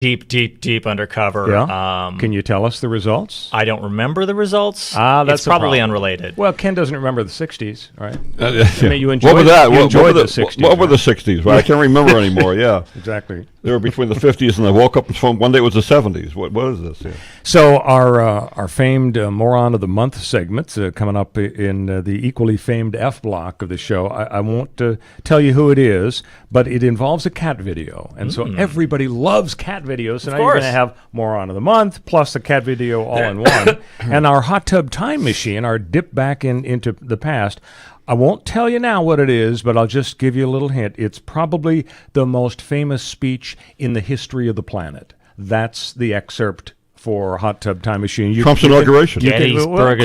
deep undercover. Yeah. Can you tell us the results? I don't remember the results. That's it's probably unrelated. Well, Ken doesn't remember the 60s, right? Yeah. I mean, you enjoyed, what was that? You enjoyed the 60s. What were the 60s? Right? I can't remember anymore. Yeah. Exactly. They were between the 50s and I woke up from one day it was the 70s. What is this? Yeah. So our famed Moron of the Month segment coming up in the equally famed F block of the show. I won't tell you who it is, but it involves a cat video. And so everybody loves cat videos. So now you're going to have Moron of the Month plus the cat video all in one. And our hot tub time machine, our dip back into the past. I won't tell you now what it is, but I'll just give you a little hint. It's probably the most famous speech in the history of the planet. That's the excerpt for Hot Tub Time Machine. Trump's inauguration. Close.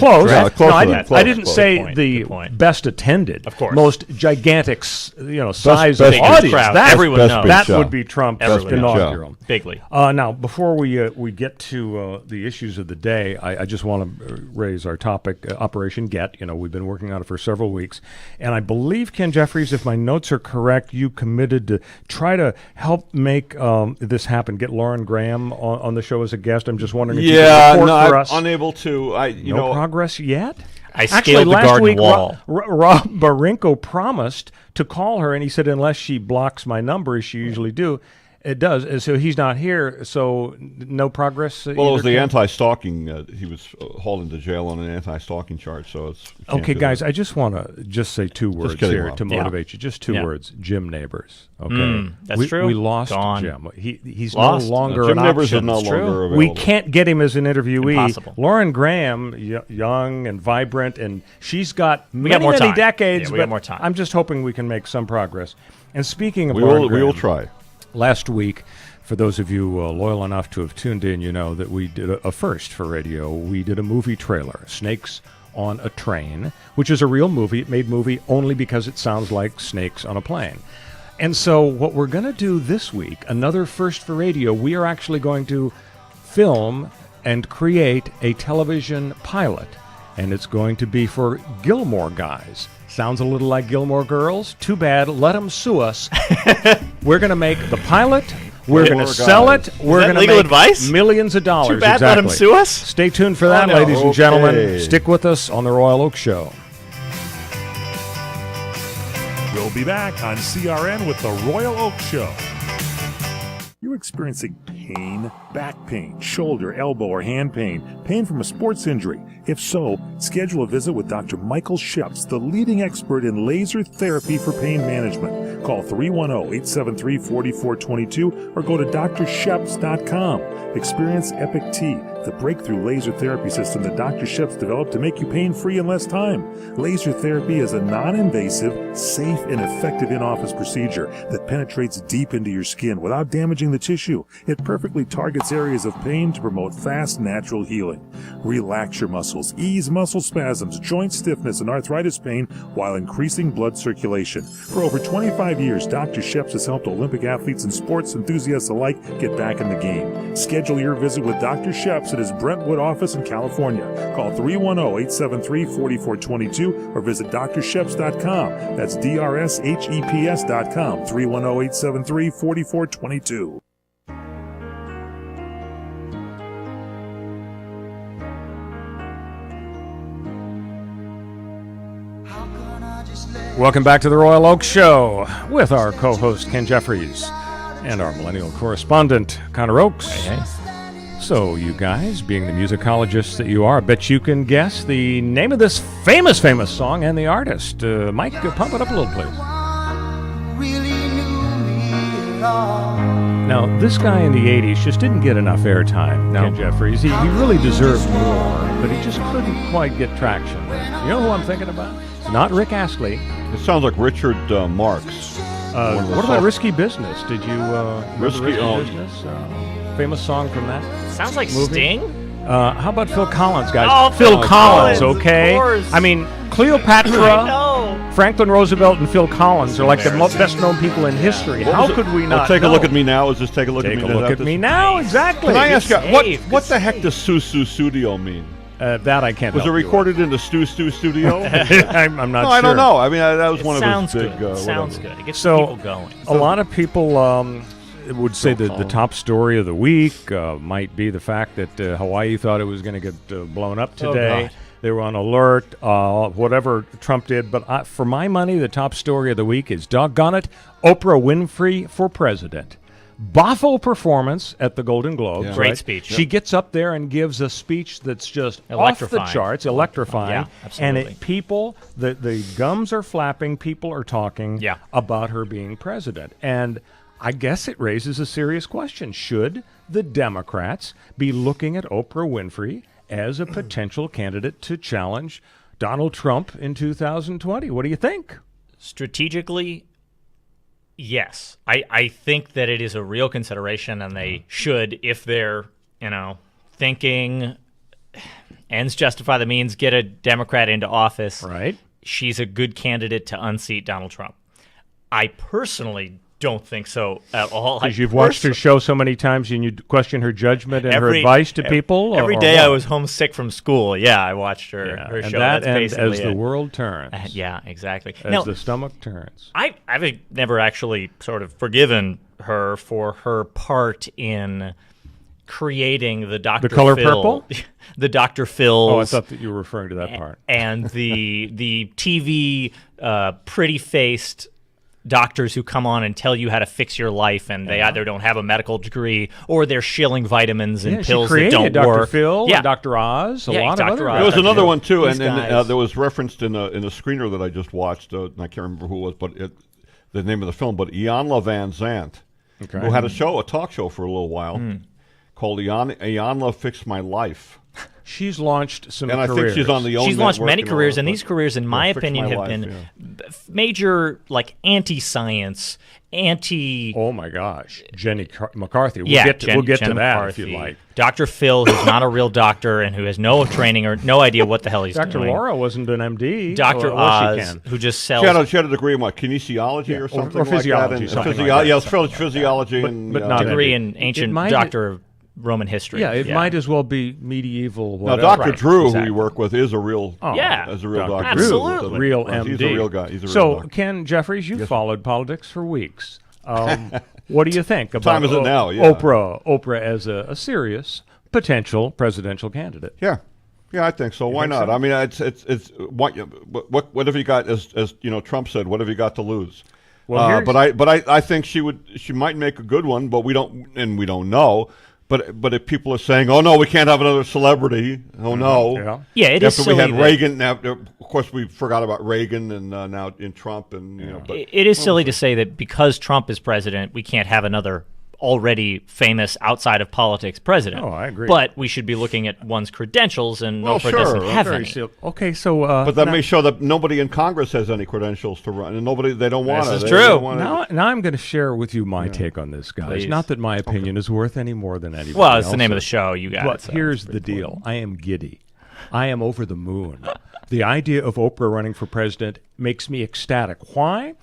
Close I didn't say the best attended. Of course. Most gigantic, size best of audience. crowd. Everyone knows. That would be Trump's inaugural. Bigly. Now, before we get to the issues of the day, I just want to raise our topic, Operation Get. We've been working on it for several weeks. And I believe, Ken Jeffries, if my notes are correct, you committed to try to help make this happen, get Lauren Graham on the show as a guest. I'm just wondering if you can report for us. I'm unable to. No progress yet? I scaled the garden wall. Rob Barinko promised to call her, and he said unless she blocks my number, as she usually do, it does. And so he's not here, so no progress. Well, it was the anti-stalking. He was hauled into jail on an anti-stalking charge. So it's okay, guys. I just want to say two words here to motivate you. Just two words. Jim Neighbors. Okay, that's true. We lost Gone. Jim. He's lost. No longer Jim an Neighbors option. is no longer available. We can't get him as an interviewee. Impossible. Lauren Graham, young and vibrant, and she's got many decades. We got more time. I'm just hoping we can make some progress. And speaking of we will try. Last week, for those of you loyal enough to have tuned in, you know that we did a first for radio. We did a movie trailer, Snakes on a Train, which is a real movie. It made movie only because it sounds like snakes on a plane. And so what we're going to do this week, another first for radio, we are actually going to film and create a television pilot. And it's going to be for Gilmore Guys. Sounds a little like Gilmore Girls. Too bad. Let them sue us. We're going to make the pilot. We're going to sell it. We're going to make advice? millions of dollars. Too bad. Let them sue us? Stay tuned for that, ladies and gentlemen. Stick with us on The Royal Oak Show. We'll be back on CRN with The Royal Oak Show. You're experiencing pain, back pain, shoulder, elbow, or hand pain, pain from a sports injury. If so, schedule a visit with Dr. Michael Sheps, the leading expert in laser therapy for pain management. Call 310-873-4422 or go to drsheps.com. Experience Epic T, the breakthrough laser therapy system that Dr. Sheps developed to make you pain-free in less time. Laser therapy is a non-invasive, safe, and effective in-office procedure that penetrates deep into your skin without damaging the tissue. It perfectly targets areas of pain to promote fast, natural healing. Relax your muscles, ease muscle spasms, joint stiffness, and arthritis pain while increasing blood circulation. For over 25 years, Dr. Sheps has helped Olympic athletes and sports enthusiasts alike get back in the game. Schedule your visit with Dr. Sheps at his Brentwood office in California. Call 310-873-4422 or visit drsheps.com. That's DRSHEPS.com, 310-873-4422. Welcome back to the Royal Oak Show with our co-host Ken Jeffries and our millennial correspondent Connor Oakes. Hey. So you guys, being the musicologists that you are, I bet you can guess the name of this famous song and the artist. Mike, pump it up a little, please. Now, this guy in the 80s just didn't get enough airtime, Ken Jeffries. He really deserved more, but he just couldn't quite get traction. You know who I'm thinking about? Not Rick Astley. It sounds like Richard Marx. What about Risky Business? Did you Risky Business? Famous song from that Sounds like movie? Sting. How about Phil Collins, guys? Oh, Phil Collins, of okay? course. I mean, Cleopatra, No. Franklin Roosevelt, and Phil Collins are like the best-known people in history. How could we not Take a know? look at me now. Is this Take a Look Take at a me? look at me now, exactly. Can I ask you, safe. what the heck does Su Studio mean? That I can't Was it help you recorded in the Stu Studio? with. I'm not No, sure. I don't know. I mean, that was one of Sounds his good. big... Sounds good. It gets So, people going. a lot of people would say that the top story of the week might be the fact that Hawaii thought it was going to get blown up today. They were on alert, whatever Trump did. But for my money, the top story of the week is, doggone it, Oprah Winfrey for president. Baffle performance at the Golden Globes. Yeah. Great right? speech. She gets up there and gives a speech that's just off the charts, electrifying. Yeah, absolutely. And people, the gums are flapping, people are talking about her being president. And I guess it raises a serious question. Should the Democrats be looking at Oprah Winfrey as a potential candidate to challenge Donald Trump in 2020? What do you think? Strategically, yes. I think that it is a real consideration, and they should, if they're, thinking ends justify the means, get a Democrat into office. Right. She's a good candidate to unseat Donald Trump. I personally don't think so at all. Because you've watched her show so many times and you question her judgment and her advice to people? Every day I was homesick from school. Yeah, I watched her and show. That That's and as basically the world turns. Yeah, exactly. As the stomach turns. I've never actually sort of forgiven her for her part in creating the Dr. The color Phil, purple? The Dr. Phil's. Oh, I thought that you were referring to that part. And the TV pretty-faced doctors who come on and tell you how to fix your life, and they either don't have a medical degree or they're shilling vitamins and pills that don't Dr. work. Phil, and Dr. Oz, a lot of other. There was another one too, These and guys. there was referenced in a screener that I just watched. And I can't remember who it was, but the name of the film. But Iyanla Van Zandt, who had a talk show for a little while, called Iyanla Fixed My Life. She's launched some and careers. I think she's on the OWN She's launched network many and careers, all and that, these careers, in my opinion, have been major, like, anti-science, Oh my gosh, Jenny McCarthy. We'll Yeah, get to that McCarthy. if you like. Dr. Phil, who's not a real doctor and who has no training or no idea what the hell he's Dr. doing. Laura wasn't an MD. Dr. Or Oz, who just sells. She had a degree in what, kinesiology or something or physiology, like that? something like that. Yeah, it's physiology but not degree MD. in ancient It might- doctor of Roman history. Yeah, it might as well be medieval. Now, Whatever. Dr. Drew, exactly. who we work with, is a real, Yeah. is a real Dr. doctor. Drew, Absolutely. real Well, MD. he's a real guy. He's a real So, doctor. Ken Jeffries, you've followed politics for weeks. What do you think about time is it now? Yeah. Oprah as a serious potential presidential candidate? Yeah, I think so. Why not? so? I mean, it's what have you got? As Trump said, what have you got to lose? Well, but I think she might make a good one, but we don't know. But if people are saying, "Oh no, we can't have another celebrity," oh no, Yeah, it is after we silly had Reagan, of course we forgot about Reagan, and now in Trump, and But it is silly to say that because Trump is president, we can't have another already famous outside of politics president. Oh, I agree. But we should be looking at one's credentials, and Oprah doesn't have any. Okay, so but that may show that nobody in Congress has any credentials to run, and they don't want to. This is true. Now I'm going to share with you my take on this, guys. Please. Not that my opinion is worth any more than anybody Well, it's the name of the else's. show. You got But it. So here's it's the pretty deal. important. I am giddy. I am over the moon. The idea of Oprah running for president makes me ecstatic. Why?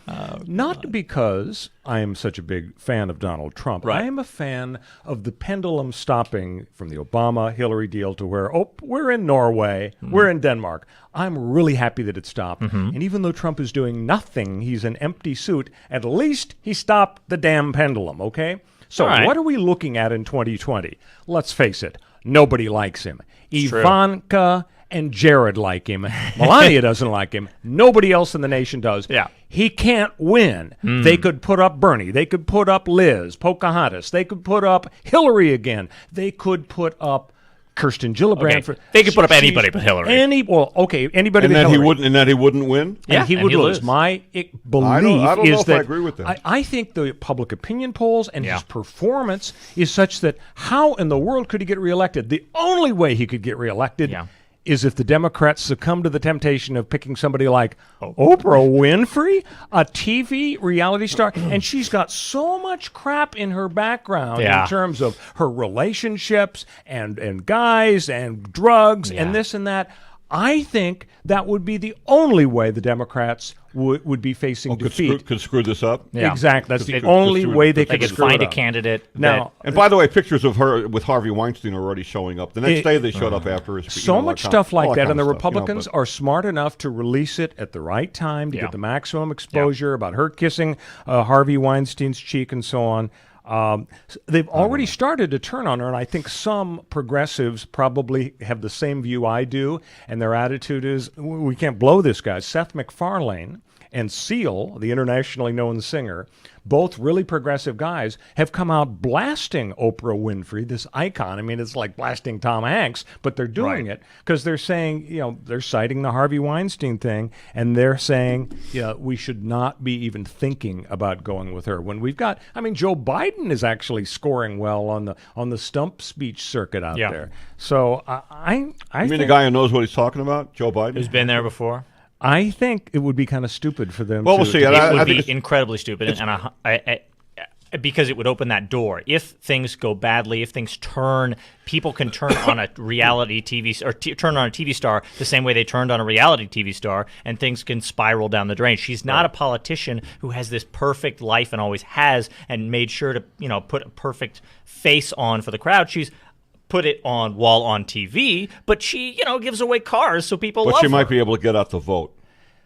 Not because I am such a big fan of Donald Trump. Right. I am a fan of the pendulum stopping from the Obama-Hillary deal to where, we're in Norway, we're in Denmark. I'm really happy that it stopped. And even though Trump is doing nothing, he's an empty suit, at least he stopped the damn pendulum, okay? So All right. what are we looking at in 2020? Let's face it, nobody likes him. true. Ivanka and Jared like him. Melania doesn't like him. Nobody else in the nation does. Yeah. He can't win. They could put up Bernie. They could put up Liz, Pocahontas. They could put up Hillary again. They could put up Kirsten Gillibrand. Okay. They could put up anybody but Hillary. Anybody and but that Hillary. he wouldn't win. Yeah, And he and would he'd lose. lose. My belief I don't know is if that I agree with that. I think the public opinion polls and Yeah. his performance is such that how in the world could he get reelected? The only way he could get reelected is if the Democrats succumb to the temptation of picking somebody like Oprah Winfrey, a TV reality star, and she's got so much crap in her background in terms of her relationships and guys and drugs and this and that. I think that would be the only way the Democrats would be facing defeat. Could screw this up. Yeah. Exactly. That's the Could only screw- way they They could could screw find it a up. candidate. Now, And by the way, pictures of her with Harvey Weinstein are already showing up. The next day they showed up after his. so much stuff like that, and the Republicans Republicans are smart enough to release it at the right time to get the maximum exposure about her kissing Harvey Weinstein's cheek and so on. They've already started to turn on her, and I think some progressives probably have the same view I do, and their attitude is, we can't blow this guy. Seth MacFarlane and Seal, the internationally known singer, both really progressive guys, have come out blasting Oprah Winfrey, this icon. I mean, it's like blasting Tom Hanks, but they're doing it because they're saying, they're citing the Harvey Weinstein thing, and they're saying, we should not be even thinking about going with her. When we've got, Joe Biden is actually scoring well on the stump speech circuit out there. So I think the guy who knows what he's talking about, Joe Biden, who's been there before. I think it would be kind of stupid for them. We'll see. It would be incredibly stupid, and because it would open that door. If things go badly, if things turn, people can turn on a reality TV or turn on a TV star the same way they turned on a reality TV star, and things can spiral down the drain. She's not a politician who has this perfect life and always has, and made sure to put a perfect face on for the crowd. She's put it on while on TV, but she, gives away cars so people love her. But she might be able to get out the vote.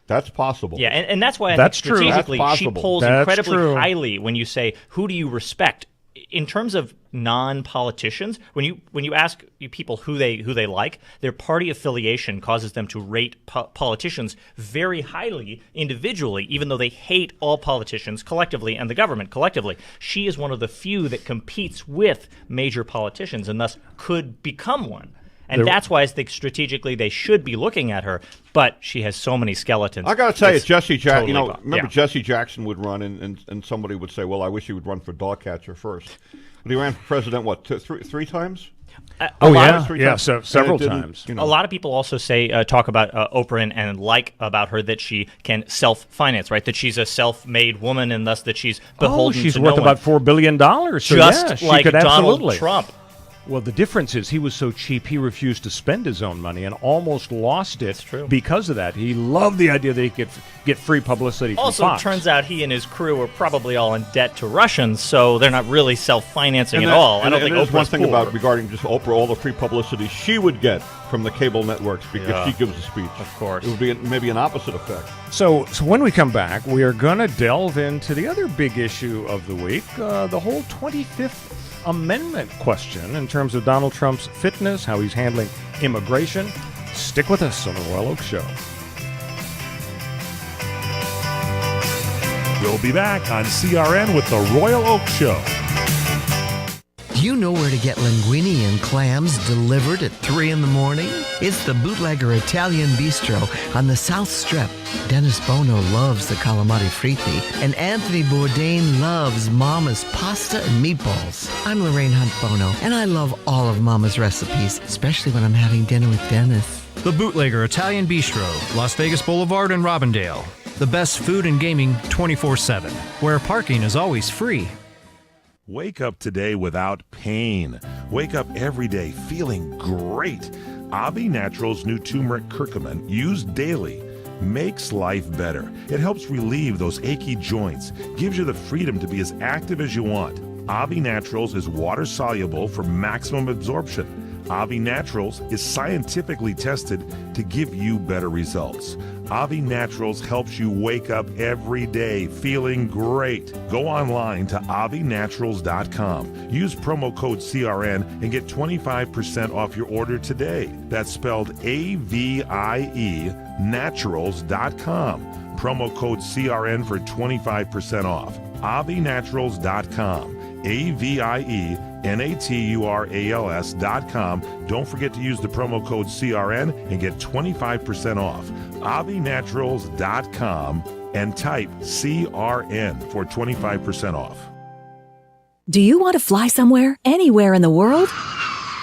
That's possible. Yeah, and that's why I think strategically she polls incredibly highly when you say, who do you respect? In terms of non-politicians, when you ask people who they like, their party affiliation causes them to rate politicians very highly individually, even though they hate all politicians collectively and the government collectively. She is one of the few that competes with major politicians and thus could become one. And that's why I think strategically they should be looking at her, but she has so many skeletons. I got to tell you, Jesse Jackson, remember Jesse Jackson would run, and somebody would say, well, I wish he would run for dog catcher first. But he ran for president, what, three times? Several times. A lot of people also say, talk about Oprah and like about her that she can self-finance, right? That she's a self-made woman and thus that she's beholden to no one. She's worth about $4 billion. So just like could Donald Trump. Well, the difference is he was so cheap he refused to spend his own money and almost lost it because of that. He loved the idea that he could get free publicity from Fox. Also, it turns out he and his crew are probably all in debt to Russians, so they're not really self-financing at all. I don't think Oprah's one thing about regarding just Oprah, all the free publicity she would get from the cable networks because she gives a speech. Of course. It would be maybe an opposite effect. So when we come back, we are going to delve into the other big issue of the week, the whole 25th Amendment question in terms of Donald Trump's fitness, how he's handling immigration. Stick with us on the Royal Oak Show. We'll be back on CRN with the Royal Oak Show. Do you know where to get linguine and clams delivered at 3 in the morning? It's the Bootlegger Italian Bistro on the South Strip. Dennis Bono loves the calamari fritti, and Anthony Bourdain loves Mama's pasta and meatballs. I'm Lorraine Hunt Bono, and I love all of Mama's recipes, especially when I'm having dinner with Dennis. The Bootlegger Italian Bistro, Las Vegas Boulevard in Robindale. The best food and gaming 24/7, where parking is always free. Wake up today without pain. Wake up every day feeling great. Avi Naturals' new turmeric curcumin, used daily, makes life better. It helps relieve those achy joints, gives you the freedom to be as active as you want. Avi Naturals is water soluble for maximum absorption. Avi Naturals is scientifically tested to give you better results. Avi Naturals helps you wake up every day feeling great. Go online to avinaturals.com. Use promo code CRN and get 25% off your order today. That's spelled AVIE naturals.com. Promo code CRN for 25% off. avinaturals.com. AVIENATURALS.com. Don't forget to use the promo code CRN and get 25% off. avinaturals.com and type CRN for 25% off. Do you want to fly somewhere, anywhere in the world?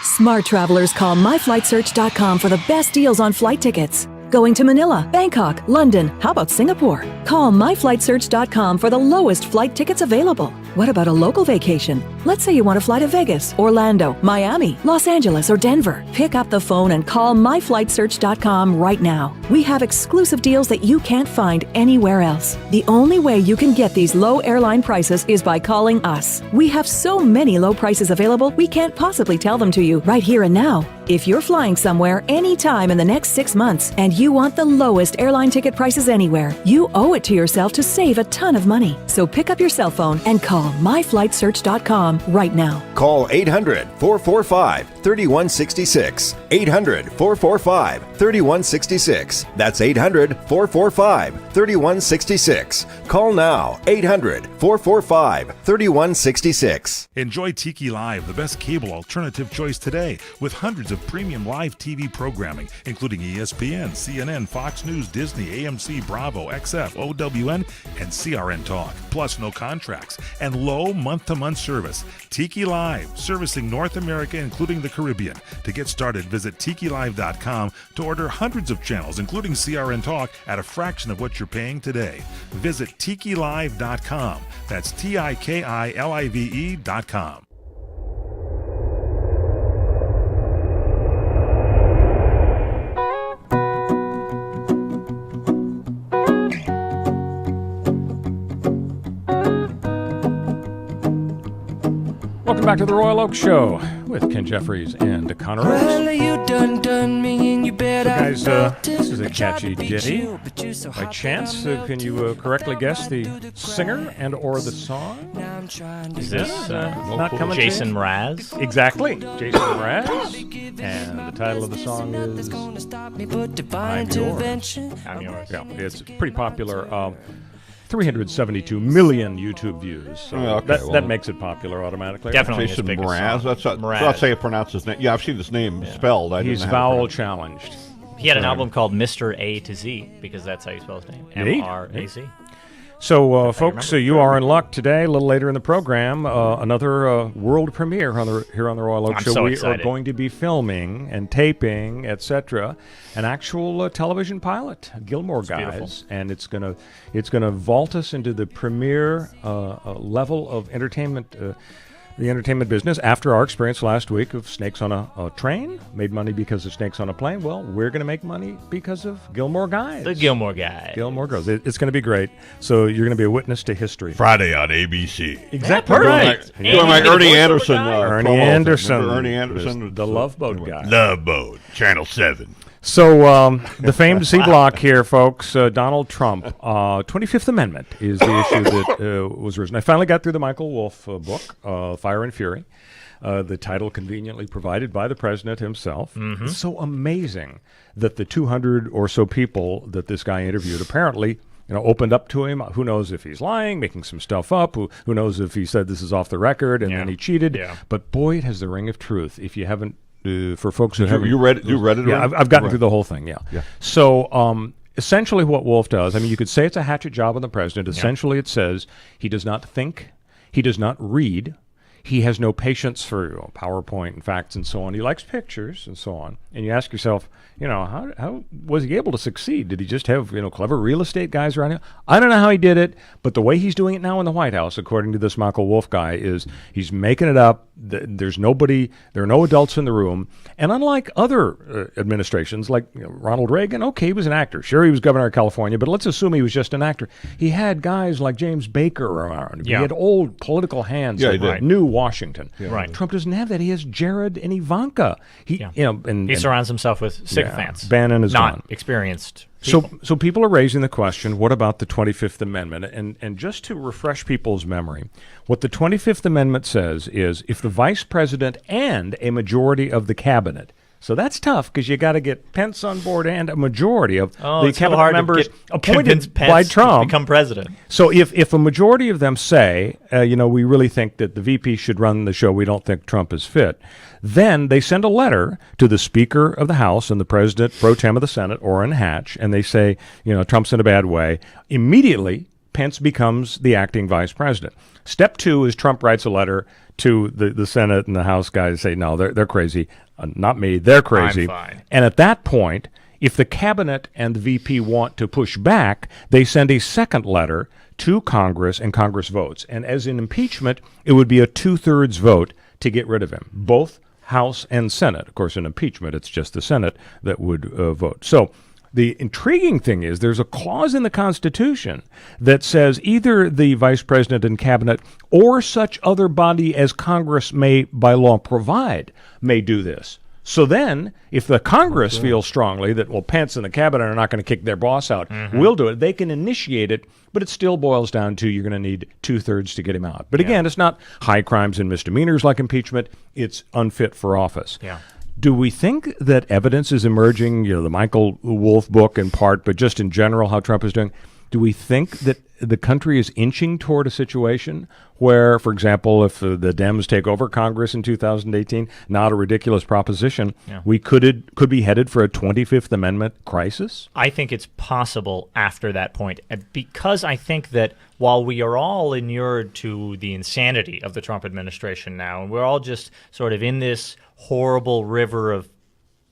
Smart travelers call myflightsearch.com for the best deals on flight tickets. Going to Manila, Bangkok, London, how about Singapore? Call myflightsearch.com for the lowest flight tickets available. What about a local vacation? Let's say you want to fly to Vegas, Orlando, Miami, Los Angeles, or Denver. Pick up the phone and call myflightsearch.com right now. We have exclusive deals that you can't find anywhere else. The only way you can get these low airline prices is by calling us. We have so many low prices available, we can't possibly tell them to you right here and now. If you're flying somewhere anytime in the next 6 months and you want the lowest airline ticket prices anywhere, you owe owe it to yourself to save a ton of money. So pick up your cell phone and call myflightsearch.com right now. Call 800-445-3166. 800-445-3166. That's 800-445-3166. Call now. 800-445-3166. Enjoy Tiki Live, the best cable alternative choice today, with hundreds of premium live TV programming, including ESPN, CNN, Fox News, Disney, AMC, Bravo, XF, OWN, and CRN Talk. Plus no contracts and low month-to-month service. Tiki Live, servicing North America, including the Caribbean. To get started, visit TikiLive.com to order hundreds of channels, including CRN Talk, at a fraction of what you're paying today. Visit TikiLive.com. That's TikiLive.com. Welcome back to the Royal Oak Show with Ken Jeffries and Connor Rhodes. Well, you done me and you bet guys, this is a catchy ditty. By chance, can you correctly guess the singer and or the song? Is this not coming Jason Mraz? Exactly, Jason Mraz. And the title of the song is I'm Yours. I'm Yours. Yeah, it's pretty popular. 372 million YouTube views. So that makes it popular automatically. Definitely Jason his Mraz. song. That's how you pronounce his name. Yeah, I've seen his name spelled. He's vowel challenged. He had an album called Mr. A to Z because that's how you spell his name. M-R-A-Z. So, folks, you are in luck today. A little later in the program, another world premiere here on the Royal Oak Show. So we excited. are going to be filming and taping, etc., an actual television pilot, Gilmore Guys, beautiful. and it's gonna vault us into the premier level of entertainment. The entertainment business, after our experience last week of snakes on a train, made money because of snakes on a plane. Well, we're going to make money because of Gilmore Guys. The Gilmore Guys. Gilmore Girls. It's going to be great. So you're going to be a witness to history. Friday on ABC. Exactly. Perfect. Right. Doing my Ernie Anderson. Ernie Anderson. Remember Ernie Anderson. The Love Boat guy. Love Boat. Channel 7. So the famed C block here, folks. Donald Trump. 25th Amendment is the issue that was risen. I finally got through the Michael Wolff book, Fire and Fury. The title conveniently provided by the president himself. Mm-hmm. It's so amazing that the 200 or so people that this guy interviewed apparently opened up to him. Who knows if he's lying, making some stuff up. Who knows if he said this is off the record and then he cheated. Yeah. But boy, it has the ring of truth. If you haven't, for folks who haven't... You read it? Yeah, I've gotten through the whole thing, yeah. So essentially what Wolff does, I mean, you could say it's a hatchet job on the president. Essentially it says he does not think, he does not read, he has no patience for PowerPoint and facts and so on. He likes pictures and so on. And you ask yourself, how was he able to succeed? Did he just have, clever real estate guys around him? I don't know how he did it, but the way he's doing it now in the White House, according to this Michael Wolff guy, is he's making it up. There's nobody, there are no adults in the room. And unlike other administrations, like Ronald Reagan, okay, he was an actor. Sure, he was governor of California, but let's assume he was just an actor. He had guys like James Baker around. He had old political hands that knew Washington. Right. Trump doesn't have that. He has Jared and Ivanka. He surrounds himself with sycophants. Bannon is not gone. Experienced people. So people are raising the question, what about the 25th Amendment? And just to refresh people's memory, what the 25th Amendment says is if the vice president and a majority of the cabinet, so that's tough because you got to get Pence on board and a majority of the cabinet members appointed by Trump become president. So if a majority of them say, we really think that the VP should run the show, we don't think Trump is fit, then they send a letter to the Speaker of the House and the President pro tem of the Senate, Orrin Hatch, and they say, Trump's in a bad way. Immediately, Pence becomes the acting vice president. Step 2 is Trump writes a letter to the Senate and the House guys say, no, they're crazy. Not me, they're crazy. I'm fine. And at that point, if the cabinet and the VP want to push back, they send a second letter to Congress and Congress votes. And as in impeachment, it would be a 2/3 vote to get rid of him, both House and Senate. Of course, in impeachment, it's just the Senate that would vote. So the intriguing thing is there's a clause in the Constitution that says either the vice president and cabinet or such other body as Congress may, by law, provide may do this. So then, if the Congress feels strongly that, well, Pence and the cabinet are not going to kick their boss out, we'll do it. They can initiate it, but it still boils down to you're going to need 2/3 to get him out. But again, it's not high crimes and misdemeanors like impeachment. It's unfit for office. Yeah. Do we think that evidence is emerging, the Michael Wolff book in part, but just in general how Trump is doing? Do we think that the country is inching toward a situation where, for example, if the Dems take over Congress in 2018, not a ridiculous proposition, we could be headed for a 25th Amendment crisis? I think it's possible after that point, because I think that while we are all inured to the insanity of the Trump administration now, and we're all just sort of in this horrible river of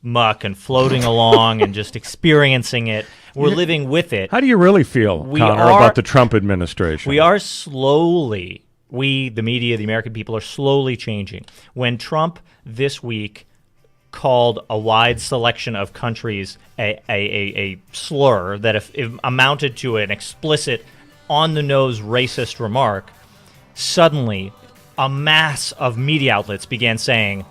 muck and floating along and just experiencing it. We're living with it. How do you really feel, Connor, about the Trump administration? We are slowly, the media, the American people, are slowly changing. When Trump this week called a wide selection of countries a slur that if amounted to an explicit, on-the-nose racist remark, suddenly a mass of media outlets began saying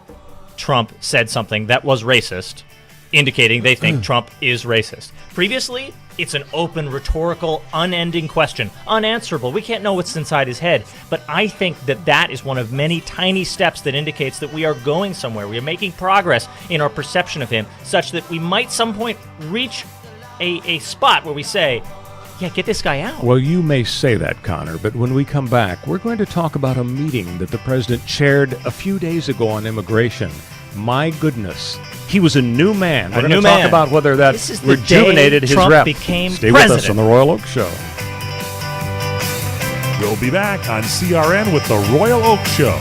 Trump said something that was racist, indicating they think Trump is racist. Previously, it's an open, rhetorical, unending question, unanswerable. We can't know what's inside his head. But I think that is one of many tiny steps that indicates that we are going somewhere. We are making progress in our perception of him, such that we might some point reach a spot where we say, yeah, get this guy out. Well, you may say that, Connor, but when we come back, we're going to talk about a meeting that the president chaired a few days ago on immigration. My goodness, he was a new man. We're going to talk about whether that rejuvenated his Trump rep. Became Stay president. with us on The Royal Oak Show. We'll be back on CRN with The Royal Oak Show.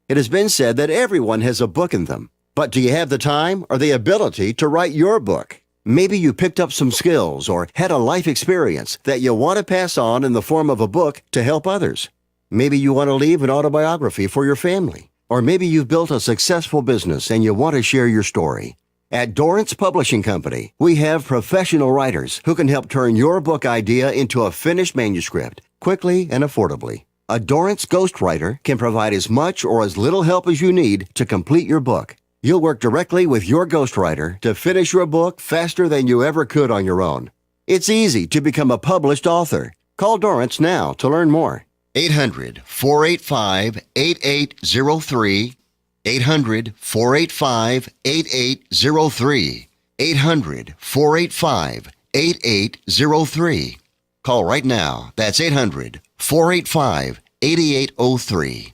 It has been said that everyone has a book in them. But do you have the time or the ability to write your book? Maybe you picked up some skills or had a life experience that you want to pass on in the form of a book to help others. Maybe you want to leave an autobiography for your family. Or maybe you've built a successful business and you want to share your story. At Dorrance Publishing Company, we have professional writers who can help turn your book idea into a finished manuscript quickly and affordably. A Dorrance ghostwriter can provide as much or as little help as you need to complete your book. You'll work directly with your ghostwriter to finish your book faster than you ever could on your own. It's easy to become a published author. Call Dorrance now to learn more. 800-485-8803. 800-485-8803. 800-485-8803. Call right now. That's 800-485-8803.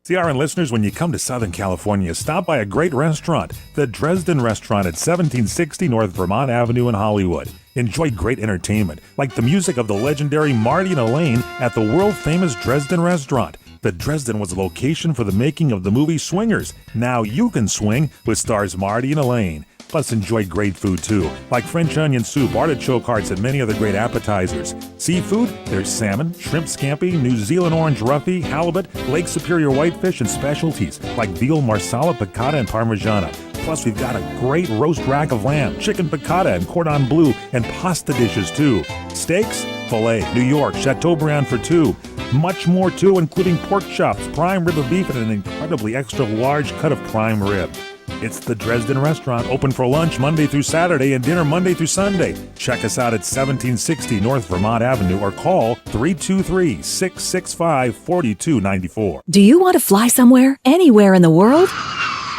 CRN listeners, when you come to Southern California, stop by a great restaurant, the Dresden Restaurant at 1760 North Vermont Avenue in Hollywood. Enjoy great entertainment, like the music of the legendary Marty and Elaine at the world-famous Dresden Restaurant. The Dresden was a location for the making of the movie Swingers. Now you can swing with stars Marty and Elaine. Plus, enjoy great food, too, like French onion soup, artichoke hearts, and many other great appetizers. Seafood, there's salmon, shrimp scampi, New Zealand orange roughy, halibut, Lake Superior whitefish, and specialties like veal, marsala, piccata, and parmigiana. Plus, we've got a great roast rack of lamb, chicken piccata, and cordon bleu, and pasta dishes, too. Steaks, filet, New York, Chateaubriand for two. Much more, too, including pork chops, prime rib of beef, and an incredibly extra large cut of prime rib. It's the Dresden Restaurant, open for lunch Monday through Saturday and dinner Monday through Sunday. Check us out at 1760 North Vermont Avenue or call 323-665-4294. Do you want to fly somewhere, anywhere in the world?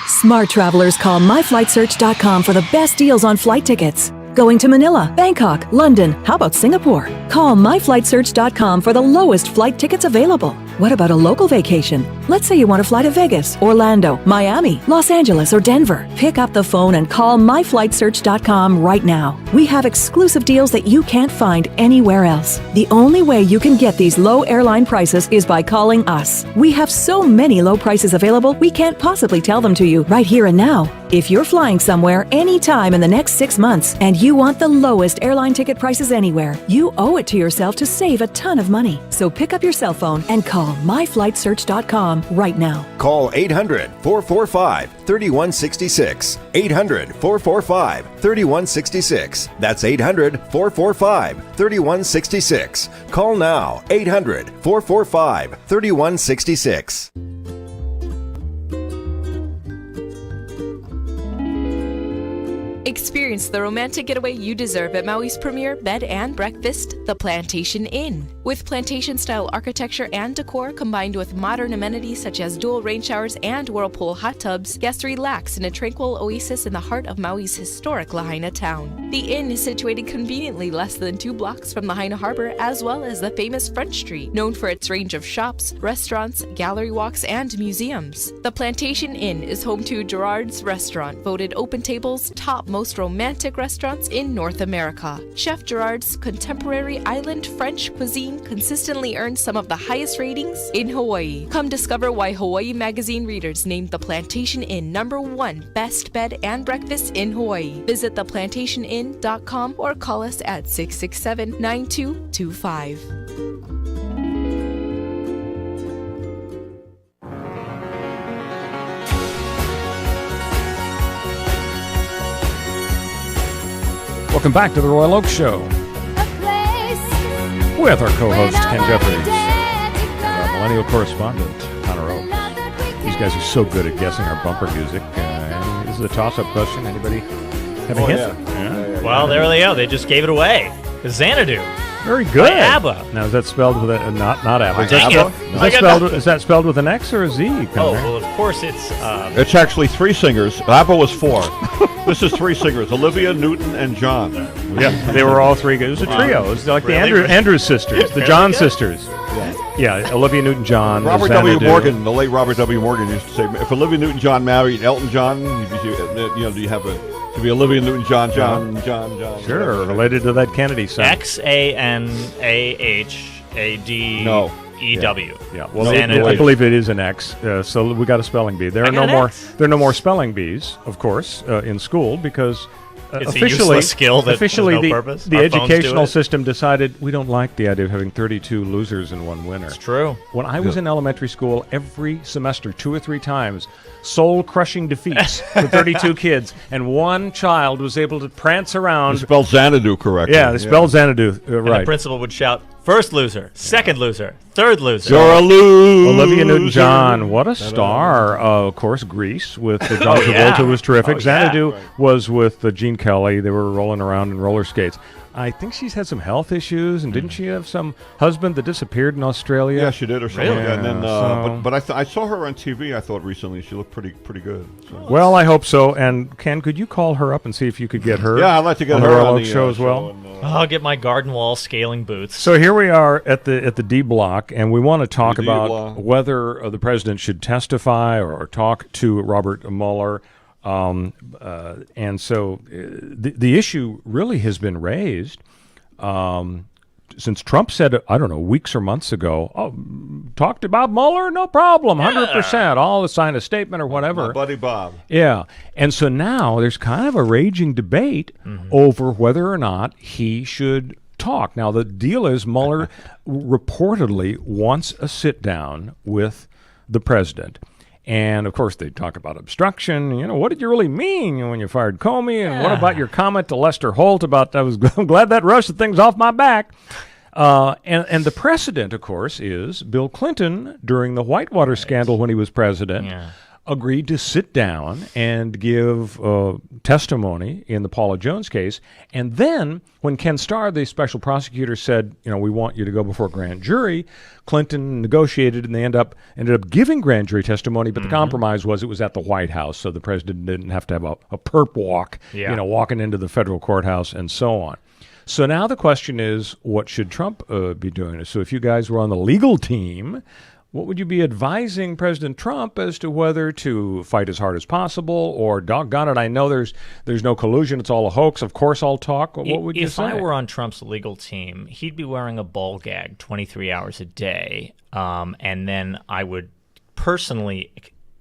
Smart travelers call myflightsearch.com for the best deals on flight tickets. Going to Manila, Bangkok, London, how about Singapore? Call myflightsearch.com for the lowest flight tickets available. What about a local vacation? Let's say you want to fly to Vegas, Orlando, Miami, Los Angeles, or Denver. Pick up the phone and call myflightsearch.com right now. We have exclusive deals that you can't find anywhere else. The only way you can get these low airline prices is by calling us. We have so many low prices available, we can't possibly tell them to you right here and now. If you're flying somewhere anytime in the next 6 months and you want the lowest airline ticket prices anywhere, you owe it to yourself to save a ton of money. So pick up your cell phone and call myflightsearch.com right now. Call 800-445-3166. 800-445-3166. That's 800-445-3166. Call now. 800-445-3166. Experience the romantic getaway you deserve at Maui's premier bed and breakfast, the Plantation Inn. With plantation-style architecture and decor combined with modern amenities such as dual rain showers and whirlpool hot tubs, guests relax in a tranquil oasis in the heart of Maui's historic Lahaina town. The inn is situated conveniently less than 2 blocks from Lahaina Harbor, as well as the famous Front Street, known for its range of shops, restaurants, gallery walks, and museums. The Plantation Inn is home to Gerard's Restaurant, voted Open Table's top most romantic restaurants in North America. Chef Gerard's contemporary island French cuisine consistently earns some of the highest ratings in Hawaii. Come discover why Hawaii Magazine readers named the Plantation Inn #1 best bed and breakfast in Hawaii. Visit theplantationinn.com or call us at 667-9225. Welcome back to the Royal Oak Show with our co-host Ken Jeffries and our millennial correspondent Connor Oak. These guys are so good at guessing our bumper music. This is a toss-up question. Anybody have a hint? Yeah. Well, there they go. They just gave it away. Xanadu. Very good. By ABBA. Now, is that spelled with a not ABBA? Is that spelled with an X or a Z? Oh, well, of course it's... It's actually 3 singers. ABBA was 4. This is 3 singers, Olivia, Newton, and John. Yeah, they were all 3. It was a trio. It was like really? the Andrews sisters, the John sisters. Yeah, Olivia Newton-John. Robert W. Morgan, the late Robert W. Morgan used to say, if Olivia Newton-John married Elton John, do you have to be Olivia Newton-John, John. Sure, related to that Kennedy son. XANAHADEW. No. EW. Yeah. Well, I believe it is an X. So we got a spelling bee. There are no more spelling bees, of course, in school because it's officially a useless skill that has no purpose. The educational system decided we don't like the idea of having 32 losers in one winner. It's true. When I was in elementary school, every semester, 2 or 3 times, soul-crushing defeats for 32 kids, and one child was able to prance around. They spelled Xanadu correctly. Yeah, they spelled Xanadu right. And the principal would shout, first loser, second loser, third loser. You're a loser. Olivia Newton-John, what a star. Of course, Grease with John Travolta was terrific. Xanadu was with Gene Kelly. They were rolling around in roller skates. I think she's had some health issues, and didn't she have some husband that disappeared in Australia? Yeah, she did, or something. Really? Yeah, and then, but I saw her on TV. I thought recently she looked pretty good. So. Well, I hope so. And Ken, could you call her up and see if you could get her? Yeah, I'd like to get on her the on the show as well. And, I'll get my garden wall scaling boots. So here we are at the D block, and we want to talk about whether the president should testify or talk to Robert Mueller. And so the issue really has been raised since Trump said, I don't know, weeks or months ago, talked about Mueller, no problem, 100%. I'll sign a statement or whatever. My buddy Bob. Yeah. And so now there's kind of a raging debate over whether or not he should talk. Now, the deal is Mueller reportedly wants a sit-down with the president. And, of course, they talk about obstruction. You know, what did you really mean when you fired Comey? And what about your comment to Lester Holt about, I'm glad that rushed things off my back. And the precedent, of course, is Bill Clinton, during the Whitewater scandal when he was president, agreed to sit down and give testimony in the Paula Jones case. And then when Ken Starr, the special prosecutor, said, we want you to go before a grand jury, Clinton negotiated, and they ended up giving grand jury testimony. But the compromise was it was at the White House, so the president didn't have to have a perp walk, walking into the federal courthouse and so on. So now the question is, what should Trump be doing? So if you guys were on the legal team, what would you be advising President Trump as to whether to fight as hard as possible, or doggone it, I know there's no collusion, it's all a hoax, of course I'll talk? What would you say? If I were on Trump's legal team, he'd be wearing a ball gag 23 hours a day, and then I would personally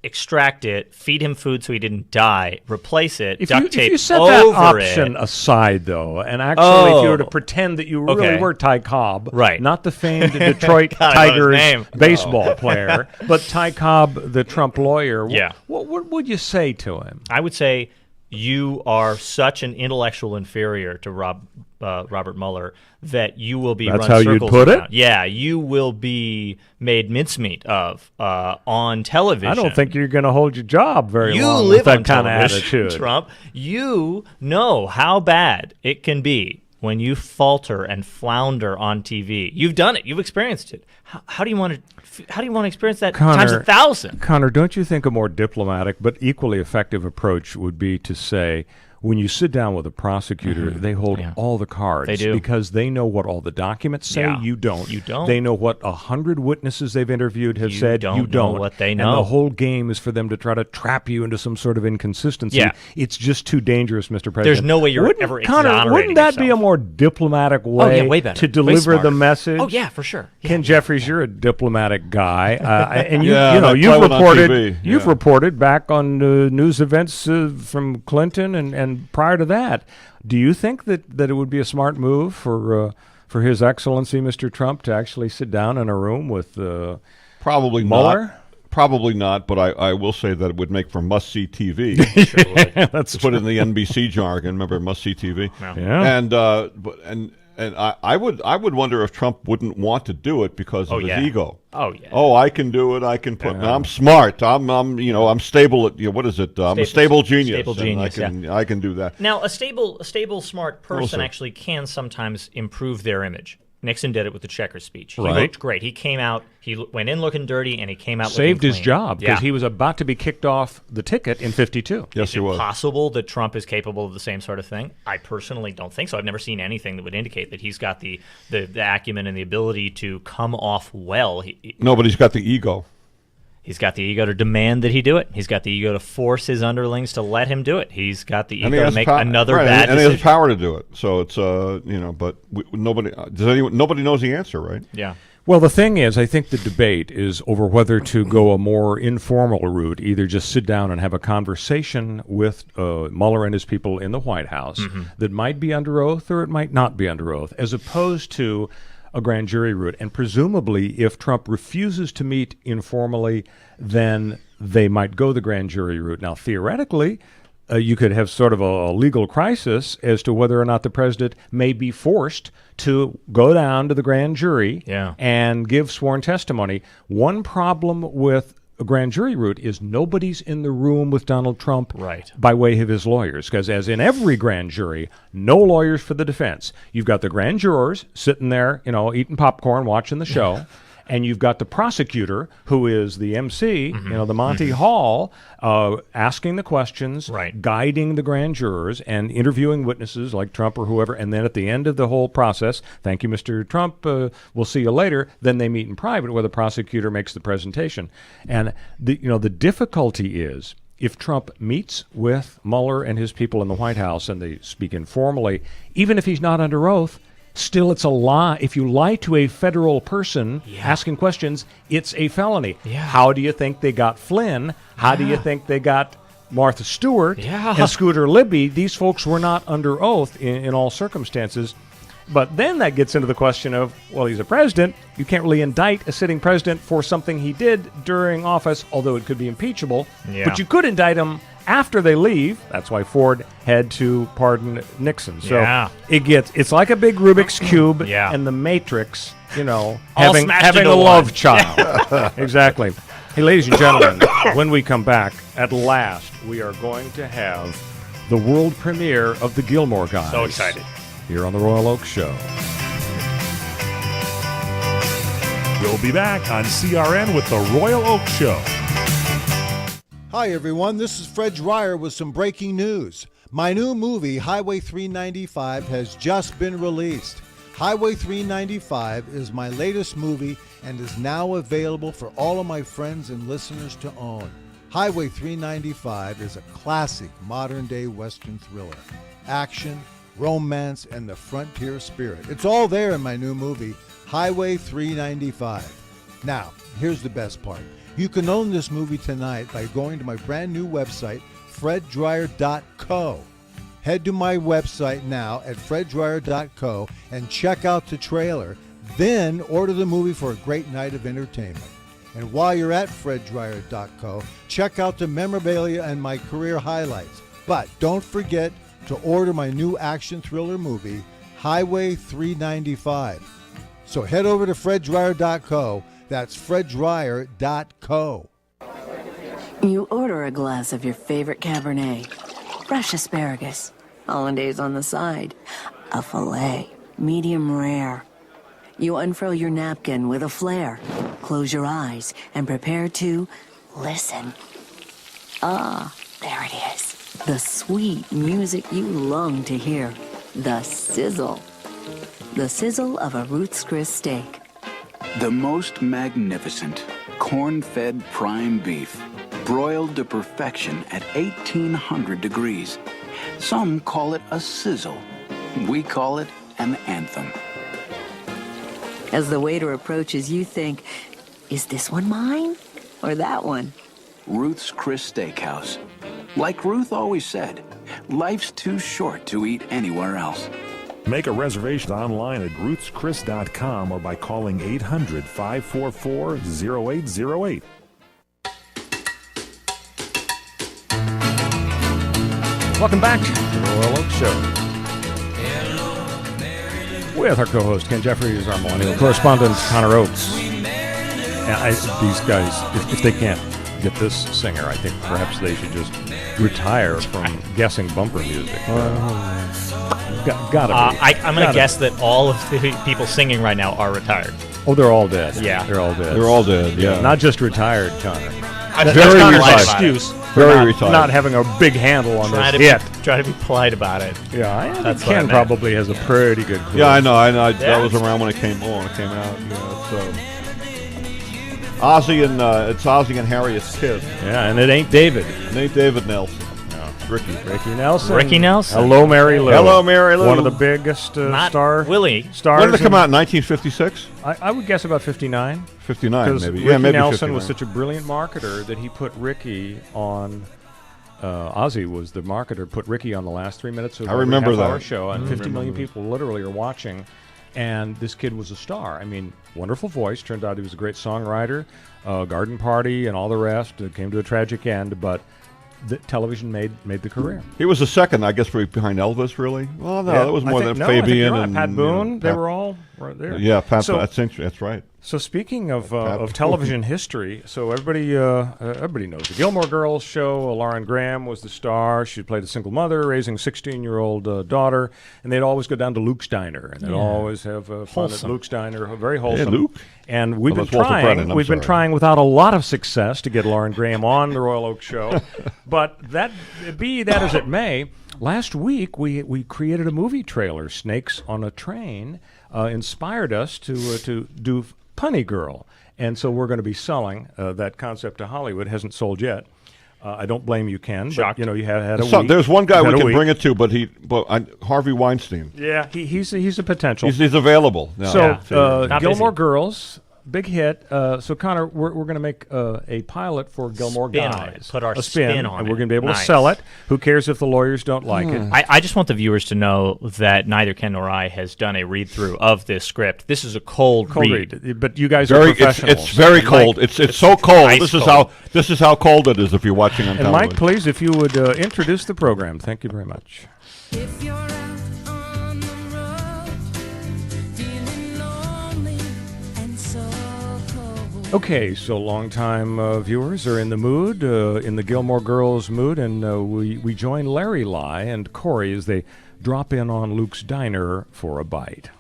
extract it, feed him food so he didn't die, replace it, duct tape over it. If you set that option aside, though, and actually if you were to pretend that you really were Ty Cobb, not the famed Detroit Tigers baseball player, but Ty Cobb, the Trump lawyer, what would you say to him? I would say, you are such an intellectual inferior to Robert Mueller that you will be That's run how circles you'd put around. it? Yeah, you will be made mincemeat of on television. I don't think you're going to hold your job very you long live with that on kind of television, attitude. Trump. You know how bad it can be when you falter and flounder on TV. You've done it. You've experienced it. How do you want to experience that times 1,000? Connor, don't you think a more diplomatic but equally effective approach would be to say, when you sit down with a prosecutor, they hold all the cards. They do. Because they know what all the documents say. Yeah. You don't. You don't. They know what 100 witnesses they've interviewed have said. don't You know don't. what they know. And the whole game is for them to try to trap you into some sort of inconsistency. Yeah. It's just too dangerous, Mr. President. There's no way you're Wouldn't- ever Connor, exonerating wouldn't that be a yourself. more diplomatic way, way better. to Way deliver the smarter. message? Oh, yeah, for sure. Ken Jeffries, you're a diplomatic guy, and Yeah, you've I went on reported. TV, You've yeah. reported back on news events from Clinton and prior to that. Do you think that it would be a smart move for His Excellency Mr. Trump to actually sit down in a room with Probably Mueller? not. Probably not, but I will say that it would make for must-see TV. That's to put it in the NBC jargon. Remember must-see TV? Yeah. And I would wonder if Trump wouldn't want to do it because of his ego. Oh yeah. Oh, I can do it. I can put. I'm smart. I'm stable at. What is it? I'm a stable genius. Stable and genius. I can do that. Now, a stable, smart person see. actually can sometimes improve their image. Nixon did it with the Checkers speech. He Right. looked great. He came out. He went in looking dirty, and he came out saved looking his clean. job because Yeah. he was about to be kicked off the ticket in 52. Yes, he was. Possible that Trump is capable of the same sort of thing? I personally don't think so. I've never seen anything that would indicate that he's got the acumen and the ability to come off well. No, but he's got the ego. He's got the ego to demand that he do it. He's got the ego to force his underlings to let him do it. He's got the And he ego to has make pow- another right, bad and he has decision. power to do it. So it's but nobody knows the answer, right? Yeah. Well, the thing is, I think the debate is over whether to go a more informal route, either just sit down and have a conversation with Mueller and his people in the White House that might be under oath or it might not be under oath, as opposed to a grand jury route. And presumably, if Trump refuses to meet informally, then they might go the grand jury route. Now, theoretically, you could have sort of a legal crisis as to whether or not the president may be forced to go down to the grand jury and give sworn testimony. One problem with a grand jury route is nobody's in the room with Donald Trump by way of his lawyers, because as in every grand jury, no lawyers for the defense. You've got the grand jurors sitting there, eating popcorn, watching the show. And you've got the prosecutor, who is the MC, the Monty Hall, asking the questions, guiding the grand jurors, and interviewing witnesses like Trump or whoever. And then at the end of the whole process, thank you, Mr. Trump, we'll see you later. Then they meet in private where the prosecutor makes the presentation. And the difficulty is, if Trump meets with Mueller and his people in the White House and they speak informally, even if he's not under oath, still, it's a lie. If you lie to a federal person asking questions, it's a felony. How do you think they got Flynn? How do you think they got Martha Stewart and Scooter Libby? These folks were not under oath in all circumstances. But then that gets into the question of, well, he's a president. You can't really indict a sitting president for something he did during office, although it could be impeachable. But you could indict him after they leave. That's why Ford had to pardon Nixon. So it's like a big Rubik's Cube and the Matrix, having a love child. Exactly. Hey, ladies and gentlemen, when we come back, at last, we are going to have the world premiere of the Gilmore Guys. So excited. Here on the Royal Oak Show. We'll be back on CRN with the Royal Oak Show. Hi, everyone. This is Fred Dreyer with some breaking news. My new movie, Highway 395, has just been released. Highway 395 is my latest movie and is now available for all of my friends and listeners to own. Highway 395 is a classic modern-day Western thriller. Action, romance, and the frontier spirit. It's all there in my new movie, Highway 395. Now, here's the best part. You can own this movie tonight by going to my brand new website, freddryer.co. Head to my website now at freddryer.co and check out the trailer. Then order the movie for a great night of entertainment. And while you're at freddryer.co, check out the memorabilia and my career highlights. But don't forget to order my new action thriller movie, Highway 395. So head over to freddryer.co. That's freddryer.co. You order a glass of your favorite Cabernet, fresh asparagus, hollandaise on the side, a filet, medium rare. You unfurl your napkin with a flair, close your eyes, and prepare to listen. Ah, there it is. The sweet music you long to hear. The sizzle. The sizzle of a Ruth's Chris steak. The most magnificent corn-fed prime beef, broiled to perfection at 1,800 degrees. Some call it a sizzle. We call it an anthem. As the waiter approaches, you think, is this one mine or that one? Ruth's Chris Steakhouse. Like Ruth always said, life's too short to eat anywhere else. Make a reservation online at ruthschris.com or by calling 800-544-0808. Welcome back to the Royal Oak Show. With our co-host Ken Jeffries, our millennial correspondent Connor Oates. These guys, if they can't get this singer, I think perhaps they should just retire from guessing bumper music. Gotta be. I'm going to guess that all of the people singing right now are retired. Oh, they're all dead. Yeah. They're all dead. They're all dead, yeah. Not just retired, Connor. Very retired. Excuse Very retired. Not having a big handle on this hit. Try to be polite about it. Yeah, I think That's Ken probably has a pretty good clue. Yeah, I know. Yeah. That was around when it came out. So Ozzy and it's Ozzy and Harriet's kid. Yeah, and it ain't David. It ain't David Nelson. No, Ricky Nelson. Ricky Nelson. Hello, Mary Lou. Hello, Mary Lou. One of the biggest stars. Willie. When did it come out? 1956. I would guess about 59. 59, maybe. Ricky Maybe Nelson 59. was such a brilliant marketer that he put Ricky on. Ozzy was the marketer. Put Ricky on the last 3 minutes of I remember every half-hour that. show, and 50 million people literally are watching. And this kid was a star. I mean, wonderful voice. Turned out he was a great songwriter. Garden Party and all the rest. It came to a tragic end, but the television made the career. He was the second, I guess, behind Elvis. Really? Well, no, that was more than Fabian and Pat Boone. They were all right there. Yeah, Pat. So, that's right. So speaking of television history, so everybody knows the Gilmore Girls show. Lauren Graham was the star. She played a single mother raising a 16-year-old daughter, and they'd always go down to Luke's Diner, and they'd always have fun at Luke's Diner. Very wholesome. Hey, Luke. And we've been been trying without a lot of success to get Lauren Graham on the Royal Oak Show, but that as it may, last week we created a movie trailer, Snakes on a Train, inspired us to do Punny Girl, and so we're going to be selling that concept to Hollywood. Hasn't sold yet. I don't blame you, Ken. Shocked. But, you have had a week. There's one guy we can bring it to, but Harvey Weinstein. Yeah, he's a potential. He's available. No. So Gilmore Girls. Big hit. So, Connor, we're going to make a pilot for Gilmore Guys. Put our spin on it. And we're going to be able to sell it. Who cares if the lawyers don't like it? I just want the viewers to know that neither Ken nor I has done a read-through of this script. This is a cold read. But you guys are professionals. It's very cold. It's so cold. This is how cold it is if you're watching on television. And Mike, please, if you would introduce the program. Thank you very much. If you're out on the road, feeling lonely and so cold. Okay, so longtime viewers are in the mood, in the Gilmore Girls mood, and we join Larry Lai and Corey as they drop in on Luke's Diner for a bite.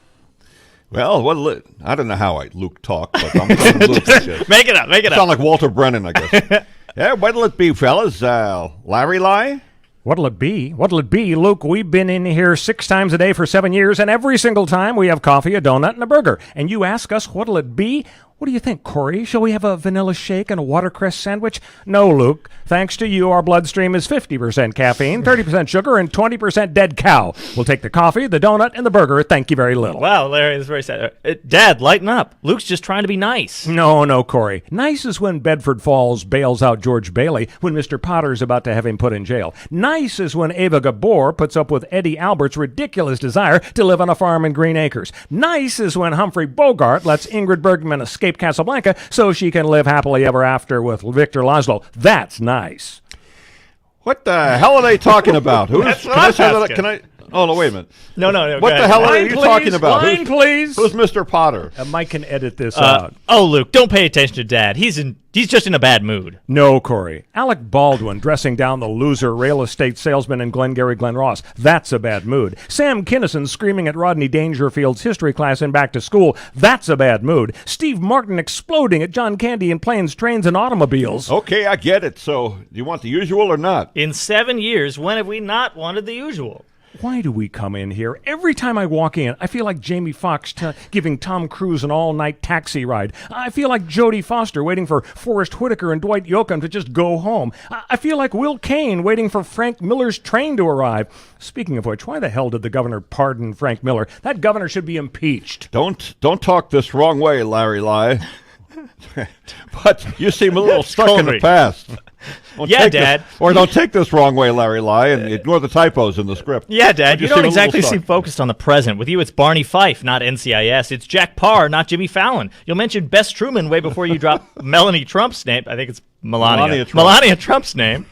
Well, I don't know how Luke talked, but I'm Luke. Make it up. Sound like Walter Brennan, I guess. Yeah, what'll it be, fellas? Larry Lai? What'll it be? Luke, we've been in here 6 times a day for 7 years, and every single time we have coffee, a donut, and a burger. And you ask us what'll it be? What do you think, Corey? Shall we have a vanilla shake and a watercress sandwich? No, Luke. Thanks to you, our bloodstream is 50% caffeine, 30% sugar, and 20% dead cow. We'll take the coffee, the donut, and the burger. Thank you very little. Wow, Larry, that's very sad. Dad, lighten up. Luke's just trying to be nice. No, Corey. Nice is when Bedford Falls bails out George Bailey when Mr. Potter's about to have him put in jail. Nice is when Ava Gabor puts up with Eddie Albert's ridiculous desire to live on a farm in Green Acres. Nice is when Humphrey Bogart lets Ingrid Bergman escape Casablanca so she can live happily ever after with Victor Laszlo. That's nice. What the hell are they talking about? That's what I'm asking. Can I? Oh, no, wait a minute. No. What the hell are you please, talking about? Line, please. Who's Mr. Potter? Mike can edit this out. Oh, Luke, don't pay attention to Dad. He's just in a bad mood. No, Corey. Alec Baldwin dressing down the loser real estate salesman in Glengarry Glen Ross. That's a bad mood. Sam Kinison screaming at Rodney Dangerfield's history class in Back to School. That's a bad mood. Steve Martin exploding at John Candy in Planes, Trains, and Automobiles. Okay, I get it. So, do you want the usual or not? In 7 years, when have we not wanted the usual? Why do we come in here? Every time I walk in, I feel like Jamie Foxx giving Tom Cruise an all-night taxi ride. I feel like Jodie Foster waiting for Forrest Whitaker and Dwight Yoakam to just go home. I feel like Will Kane waiting for Frank Miller's train to arrive. Speaking of which, why the hell did the governor pardon Frank Miller? That governor should be impeached. Don't talk this wrong way, Larry Lai. But you seem a little stuck in the past. Dad. Don't take this wrong way, Larry Lai, and ignore the typos in the script. Yeah, Dad, you don't exactly seem seem focused on the present. With you, it's Barney Fife, not NCIS. It's Jack Parr, not Jimmy Fallon. You'll mention Bess Truman way before you drop Melanie Trump's name. I think it's Melania. Melania Trump's name.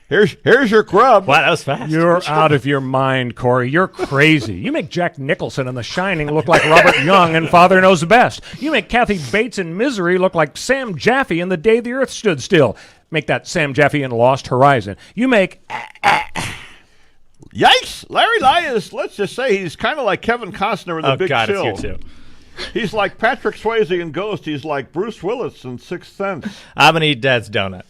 Here's your grub. Wow, that was fast. You're out of your mind, Corey. You're crazy. You make Jack Nicholson in The Shining look like Robert Young in Father Knows Best. You make Kathy Bates in Misery look like Sam Jaffe in The Day the Earth Stood Still. Make that Sam Jaffe in Lost Horizon. You make... Yikes! Larry Lai is, let's just say, he's kind of like Kevin Costner in The Big Chill. It's you too. He's like Patrick Swayze in Ghost. He's like Bruce Willis in Sixth Sense. I'm going to eat Dad's donut.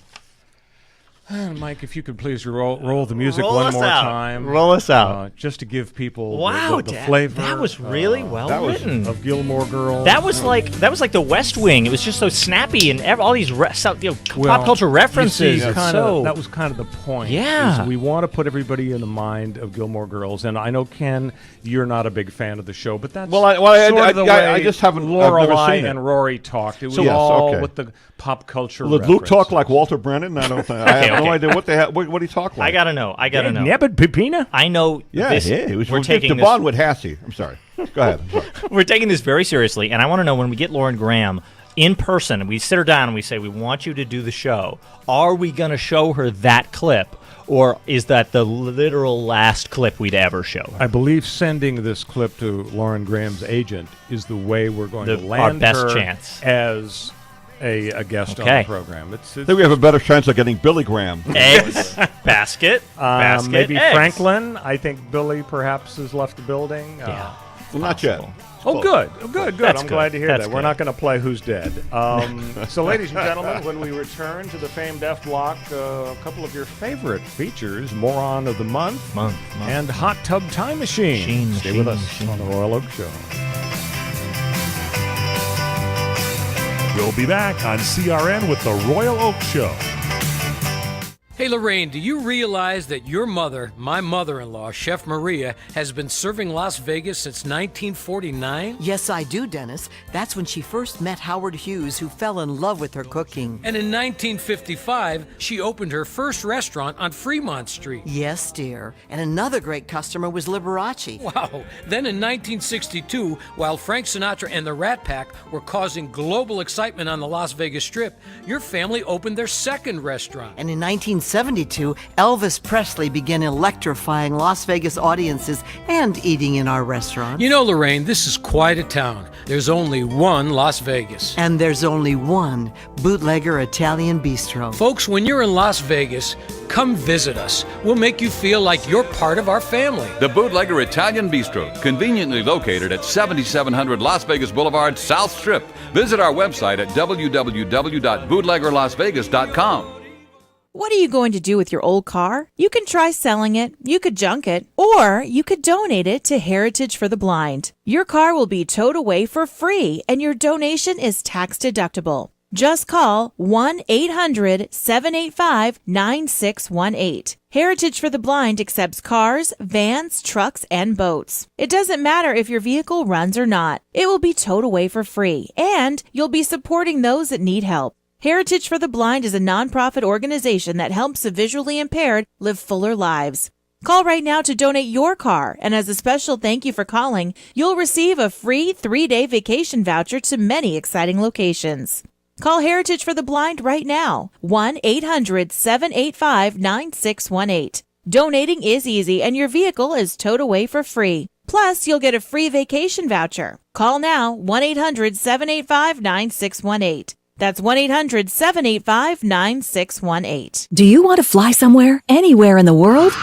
Mike, if you could please roll the music one more time. Roll us out. Just to give people the the flavor. That was really well written. Of Gilmore Girls. That was like The West Wing. It was just so snappy and all these pop culture references. That was kind of the point. Yeah. Is we want to put everybody in the mind of Gilmore Girls. And I know, Ken, you're not a big fan of the show, but that's sort of the way I just haven't Lorelai seen it. and Rory talked. It was all with the pop culture Did Luke talk like Walter Brennan? I don't think. I have no idea what he talked like. I gotta know. Nebbit Pipina? I know. We're taking this with Hassie. I'm sorry. Go ahead. We're taking this very seriously, and I want to know when we get Lauren Graham in person, and we sit her down and we say, we want you to do the show. Are we going to show her that clip, or is that the literal last clip we'd ever show her? I believe sending this clip to Lauren Graham's agent is the way we're going to land our best her chance as a guest on the program. I think we have a better chance of getting Billy Graham. Eggs, basket, maybe eggs. Franklin. I think Billy perhaps has left the building. Well, not yet. Good. I'm glad to hear that. Good. We're not going to play Who's Dead. So, ladies and gentlemen, when we return to the famed F Block, a couple of your favorite features, Moron of the Month, and Hot Tub Time Machine. Stay with us on the Royal Oak Show. We'll be back on CRN with the Royal Oak Show. Hey, Lorraine, do you realize that your mother, my mother-in-law, Chef Maria, has been serving Las Vegas since 1949? Yes, I do, Dennis. That's when she first met Howard Hughes, who fell in love with her cooking. And in 1955, she opened her first restaurant on Fremont Street. Yes, dear. And another great customer was Liberace. Wow. Then in 1962, while Frank Sinatra and the Rat Pack were causing global excitement on the Las Vegas Strip, your family opened their second restaurant. And in 1972, Elvis Presley began electrifying Las Vegas audiences and eating in our restaurants. You know, Lorraine, this is quite a town. There's only one Las Vegas. And there's only one Bootlegger Italian Bistro. Folks, when you're in Las Vegas, come visit us. We'll make you feel like you're part of our family. The Bootlegger Italian Bistro, conveniently located at 7700 Las Vegas Boulevard, South Strip. Visit our website at www.bootleggerlasvegas.com. What are you going to do with your old car? You can try selling it, you could junk it, or you could donate it to Heritage for the Blind. Your car will be towed away for free, and your donation is tax deductible. Just call 1-800-785-9618. Heritage for the Blind accepts cars, vans, trucks, and boats. It doesn't matter if your vehicle runs or not. It will be towed away for free, and you'll be supporting those that need help. Heritage for the Blind is a nonprofit organization that helps the visually impaired live fuller lives. Call right now to donate your car, and as a special thank you for calling, you'll receive a free 3-day vacation voucher to many exciting locations. Call Heritage for the Blind right now. 1-800-785-9618. Donating is easy and your vehicle is towed away for free. Plus, you'll get a free vacation voucher. Call now, 1-800-785-9618. That's 1-800-785-9618. Do you want to fly somewhere, anywhere in the world?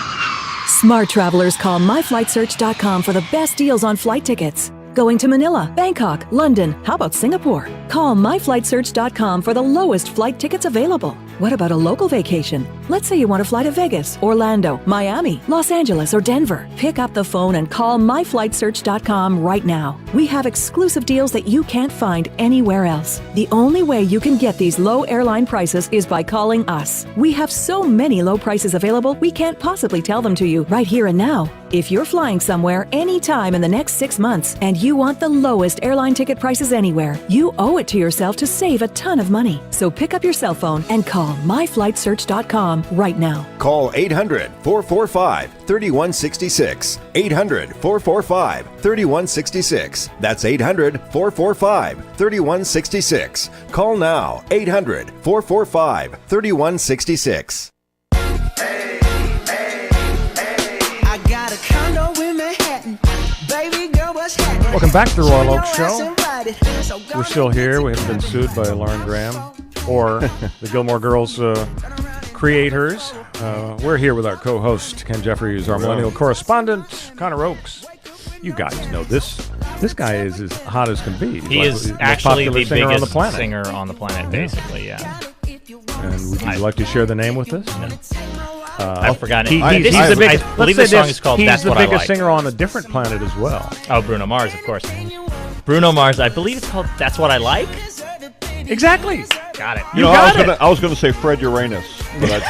Smart travelers call myflightsearch.com for the best deals on flight tickets. Going to Manila, Bangkok, London, how about Singapore? Call myflightsearch.com for the lowest flight tickets available. What about a local vacation? Let's say you want to fly to Vegas, Orlando, Miami, Los Angeles, or Denver. Pick up the phone and call myflightsearch.com right now. We have exclusive deals that you can't find anywhere else. The only way you can get these low airline prices is by calling us. We have so many low prices available, we can't possibly tell them to you right here and now. If you're flying somewhere anytime in the next 6 months and you want the lowest airline ticket prices anywhere, you owe it to yourself to save a ton of money. So pick up your cell phone and call myflightsearch.com right now. Call 800-445-3166. 800-445-3166. That's 800-445-3166. Call now. 800-445-3166. Welcome back to the Royal Oak Show. We're still here. We haven't been sued by Lauren Graham or the Gilmore Girls creators. We're here with our co-host, Ken Jeffries, our millennial correspondent, Connor Oakes. You guys know this. This guy is as hot as can be. He is actually the biggest singer on the planet, basically, yeah. And would you like to share the name with us? No. I've forgotten it. I believe the song is called That's What I Like. He's the biggest singer on a different planet as well. Oh, Bruno Mars, of course. Bruno Mars, I believe it's called That's What I Like. Exactly. Got it. I was going to say Fred Uranus. But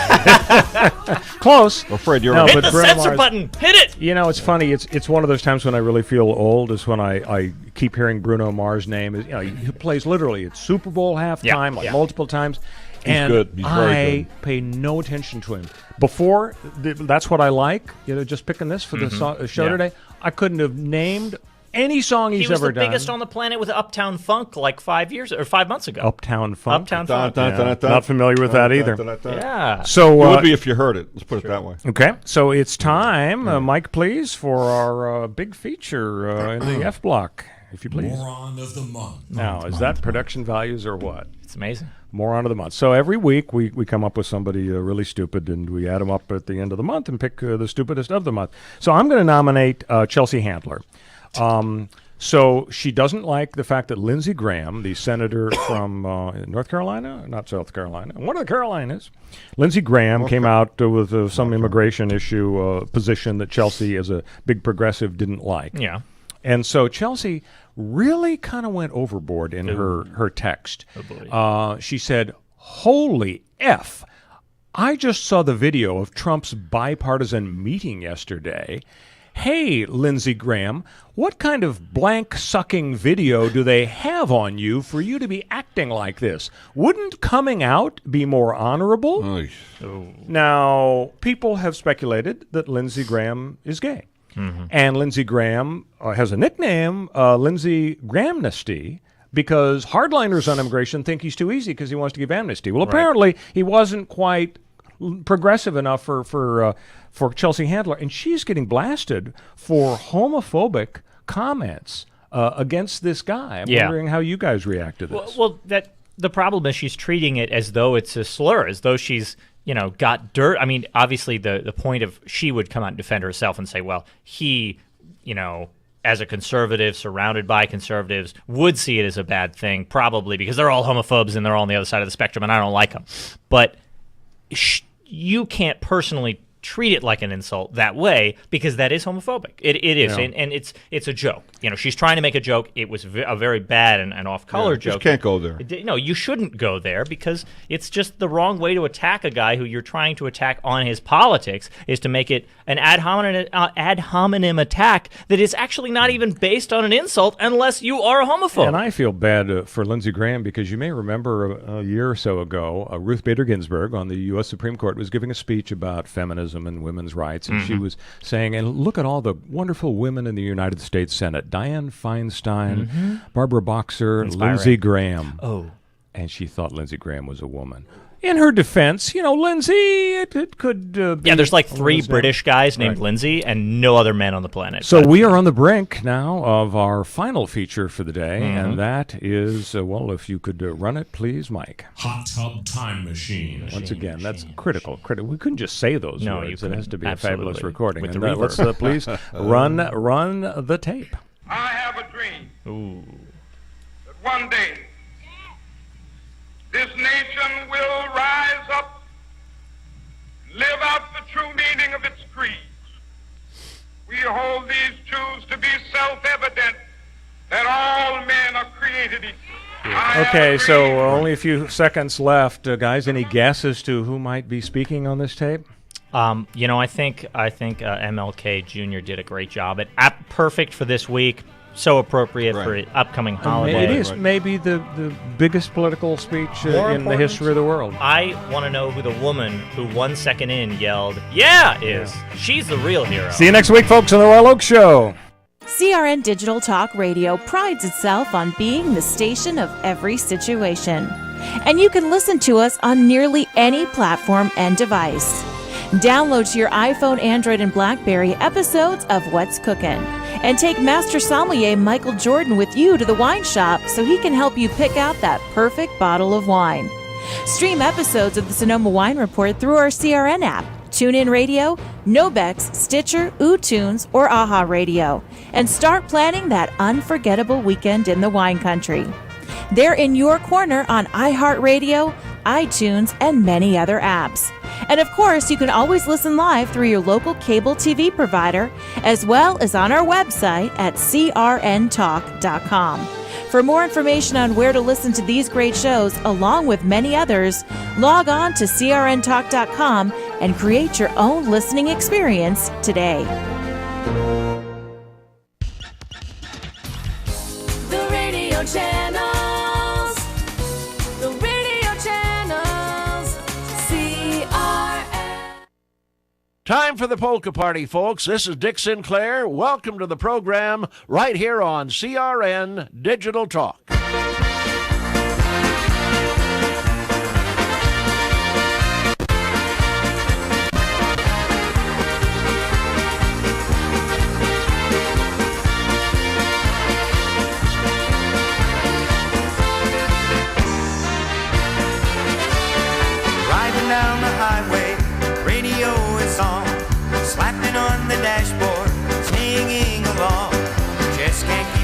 close. Or Fred Uranus. Hit the censor button. Hit it. You know, it's funny. It's one of those times when I really feel old is when I keep hearing Bruno Mars' name. You know, he plays literally at Super Bowl halftime, multiple times. He's good. He's very good. Pay no attention to him. Before, That's What I Like, just picking this for the show today, I couldn't have named any song he's ever done. He was the biggest on the planet with Uptown Funk like 5 months ago. Uptown Funk? Uptown Funk. Not familiar with that either. Yeah. So, it would be if you heard it. Let's put it that way. Okay. So it's time, Mike, please, for our big feature in the F block, if you please. Moron of the Month. Now, is that production values or what? It's amazing. Moron of the Month. So every week we come up with somebody really stupid, and we add them up at the end of the month and pick the stupidest of the month. So I'm going to nominate Chelsea Handler. So she doesn't like the fact that Lindsey Graham, the senator from North Carolina, not South Carolina, one of the Carolinas, Lindsey Graham came out with some immigration issue position that Chelsea, as a big progressive, didn't like. Yeah. And so Chelsea really kind of went overboard in her text. She said, "Holy F, I just saw the video of Trump's bipartisan meeting yesterday. Hey, Lindsey Graham, what kind of blank-sucking video do they have on you for you to be acting like this? Wouldn't coming out be more honorable?" Now, people have speculated that Lindsey Graham is gay. Mm-hmm. And Lindsey Graham has a nickname, Lindsey Grahamnesty, because hardliners on immigration think he's too easy because he wants to give amnesty. Well, apparently he wasn't quite progressive enough for Chelsea Handler, and she's getting blasted for homophobic comments against this guy. I'm wondering how you guys react to this. Well, the problem is she's treating it as though it's a slur, as though she's got dirt. I mean, obviously the point of she would come out and defend herself and say, well, he, as a conservative, surrounded by conservatives, would see it as a bad thing, probably because they're all homophobes and they're all on the other side of the spectrum and I don't like them. But you can't personally treat it like an insult that way because that is homophobic. It is, and it's a joke. She's trying to make a joke. It was a very bad and off-color joke. You can't go there. No, you shouldn't go there because it's just the wrong way to attack a guy who you're trying to attack on his politics, is to make it an ad hominem attack that is actually not even based on an insult unless you are a homophobe. And I feel bad for Lindsey Graham because you may remember a year or so ago, Ruth Bader Ginsburg on the U.S. Supreme Court was giving a speech about feminism and women's rights, and she was saying, and look at all the wonderful women in the United States Senate: Dianne Feinstein, Barbara Boxer, Lindsey Graham. and she thought Lindsey Graham was a woman. In her defense, Lindsay, it could be... Yeah, there's like 3 British guys named Lindsay and no other men on the planet. So we are on the brink now of our final feature for the day, and that is, if you could run it, please, Mike. Hot Tub Time Machine. Once again, that's critical. We couldn't just say those words. It has to be a fabulous recording. With And the reverb. let's please run the tape. I have a dream Ooh. that one day this nation will rise up, live out the true meaning of its creeds. We hold these truths to be self-evident that all men are created equal. Okay, so only a few seconds left. Guys, any guess as to who might be speaking on this tape? I think MLK Jr. did a great job. Perfect for this week. So appropriate for an upcoming holiday. It is maybe the biggest political speech in the history of the world. I want to know who the woman who 1 second in yelled, "Yeah!" is. She's the real hero. See you next week, folks, on the Royal Oak Show. CRN Digital Talk Radio prides itself on being the station of every situation. And you can listen to us on nearly any platform and device. Download to your iPhone, Android, and BlackBerry episodes of What's Cookin'. And take Master Sommelier Michael Jordan with you to the wine shop so he can help you pick out that perfect bottle of wine. Stream episodes of the Sonoma Wine Report through our CRN app, TuneIn Radio, Nobex, Stitcher, UTunes, or AHA Radio. And start planning that unforgettable weekend in the wine country. They're in your corner on iHeartRadio, iTunes, and many other apps. And of course, you can always listen live through your local cable TV provider, as well as on our website at crntalk.com. For more information on where to listen to these great shows, along with many others, log on to crntalk.com and create your own listening experience today. The radio channels. The radio channels. CRN. Time for the polka party, folks. This is Dick Sinclair. Welcome to the program right here on CRN Digital Talk. Driving down the highway, radio is on, slapping on the dashboard, singing along. Just can't keep